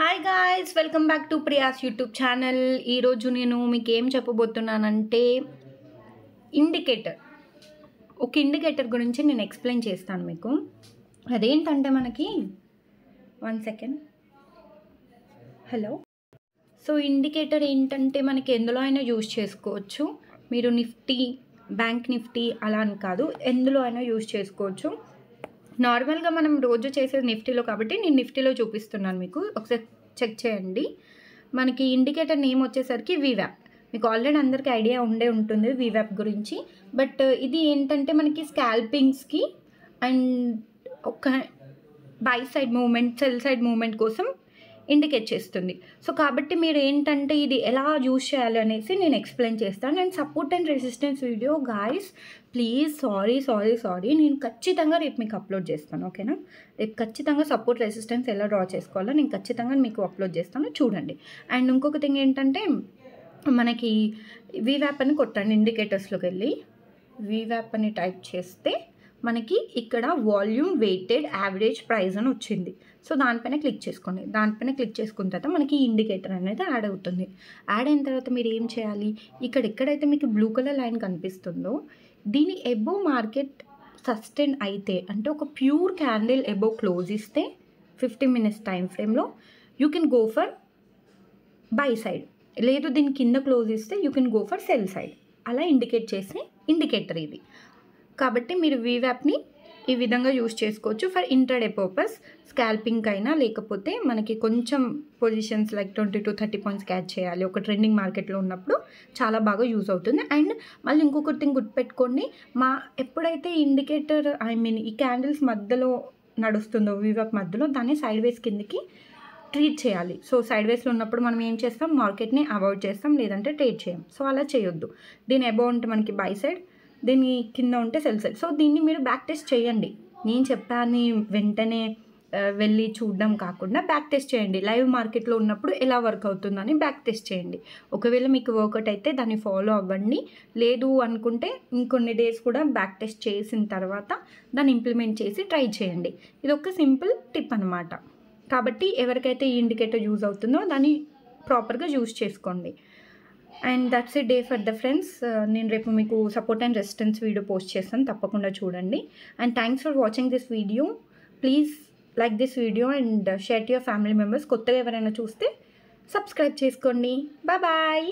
Hi guys, welcome back to Priya's YouTube channel. ఈరోజు నేను మీకు ఏం చెప్పబోతున్నానంటే ఒక ఇండికేటర్ గురించి నేను ఎక్స్ప్లెయిన్ చేస్తాను మీకు. అదేంటంటే మనకి 1 సెకండ్. హలో. సో ఇండికేటర్ ఏంటంటే మనకి ఎందులో అయినా యూజ్ చేసుకోవచ్చు. మీరు నిఫ్టీ, బ్యాంక్ నిఫ్టీ అలా అని కాదు, ఎందులో అయినా యూజ్ చేసుకోవచ్చు. నార్మల్గా మనం రోజు చేసేది నిఫ్టీలో కాబట్టి నేను నిఫ్టీలో చూపిస్తున్నాను మీకు. ఒకసారి చెక్ చేయండి. మనకి ఇండికేటర్ నేమ్ వచ్చేసరికి వీవ్యాప్. మీకు ఆల్రెడీ అందరికీ ఐడియా ఉంటుంది వీవ్యాప్ గురించి. బట్ ఇది ఏంటంటే మనకి స్కాల్పింగ్స్కి అండ్ ఒక by side movement, cell side movement కోసం ఇండికేట్ చేస్తుంది. సో కాబట్టి మీరు ఏంటంటే ఇది ఎలా యూజ్ చేయాలి అనేసి నేను ఎక్స్ప్లెయిన్ చేస్తాను. And support and resistance video guys, please sorry నేను ఖచ్చితంగా రేపు మీకు అప్లోడ్ చేస్తాను, ఓకేనా? రేపు ఖచ్చితంగా సపోర్ట్ రెసిస్టెన్స్ ఎలా డ్రా చేసుకోవాలో నేను ఖచ్చితంగా మీకు అప్లోడ్ చేస్తాను, చూడండి. అండ్ ఇంకొక థింగ్ ఏంటంటే మనకి వీవ్యాప్ అని కొట్టండి. ఇండికేటర్స్లోకి వెళ్ళి వీవ్యాప్ అని టైప్ చేస్తే మనకి ఇక్కడ వాల్యూమ్ వెయిటెడ్ యావరేజ్ ప్రైస్ అని వచ్చింది. సో దానిపైన క్లిక్ చేసుకోండి. దానిపైన క్లిక్ చేసుకున్న తర్వాత మనకి ఇండికేటర్ అనేది యాడ్ అవుతుంది. యాడ్ అయిన తర్వాత మీరు ఏం చేయాలి, ఎక్కడైతే మీకు బ్లూ కలర్ లైన్ కనిపిస్తుందో దీని ఎబోవ్ మార్కెట్ సస్టైన్ అయితే, అంటే ఒక ప్యూర్ క్యాండిల్ ఎబోవ్ క్లోజ్ ఇస్తే 15 minutes టైం ఫ్రేమ్లో you can go for by side. లేదు దీని కింద క్లోజ్ ఇస్తే you can go for cell side. అలా ఇండికేట్ చేసే ఇండికేటర్ ఇది. కాబట్టి మీరు వీవ్యాప్ని ఈ విధంగా యూజ్ చేసుకోవచ్చు ఫర్ ఇంట్రాడే పర్పస్, స్కాల్పింగ్ అయినా, లేకపోతే మనకి కొంచెం positions like 20 to 30 points catch చేయాలి ఒక ట్రెండింగ్ మార్కెట్లో ఉన్నప్పుడు చాలా బాగా యూజ్ అవుతుంది. అండ్ మళ్ళీ ఇంకొకటి థింగ్ గుర్తుపెట్టుకోండి, ఎప్పుడైతే ఇండికేటర్ ఈ క్యాండిల్స్ మధ్యలో నడుస్తుందో వీవ్యాప్ మధ్యలో, దాన్ని సైడ్ వేస్ కిందకి ట్రీట్ చేయాలి. సో సైడ్ వేస్లో ఉన్నప్పుడు మనం ఏం చేస్తాం, మార్కెట్ని అవాయిడ్ చేస్తాం, లేదంటే ట్రేడ్ చేయం. సో అలా చేయొద్దు. దీని అబౌవ్ ఉంటే మనకి బై సైడ్, దీని కింద ఉంటే సెల్ సైడ్. సో దీన్ని మీరు బ్యాక్ టెస్ట్ చేయండి. నేను చెప్పాను వెంటనే వెళ్ళి చూడడం కాకుండా బ్యాక్ టెస్ట్ చేయండి. లైవ్ మార్కెట్లో ఉన్నప్పుడు ఎలా వర్క్ అవుతుందని బ్యాక్ టెస్ట్ చేయండి. ఒకవేళ మీకు వర్కౌట్ అయితే దాన్ని ఫాలో అవ్వండి. లేదు అనుకుంటే ఇంకొన్ని డేస్ కూడా బ్యాక్ టెస్ట్ చేసిన తర్వాత దాన్ని ఇంప్లిమెంట్ చేసి ట్రై చేయండి. ఇది ఒక సింపుల్ టిప్ అనమాట. కాబట్టి ఎవరికైతే ఈ ఇండికేటర్ యూజ్ అవుతుందో దాన్ని ప్రాపర్గా యూజ్ చేసుకోండి. And that's it day for the friends. నేను రేపు మీకు support and resistance video post చేస్తాను, తప్పకుండా చూడండి. And thanks for watching this video. Please like this video and share to your family members. కొత్తగా ఎవరైనా చూస్తే సబ్స్క్రైబ్ చేసుకోండి. బాయ్.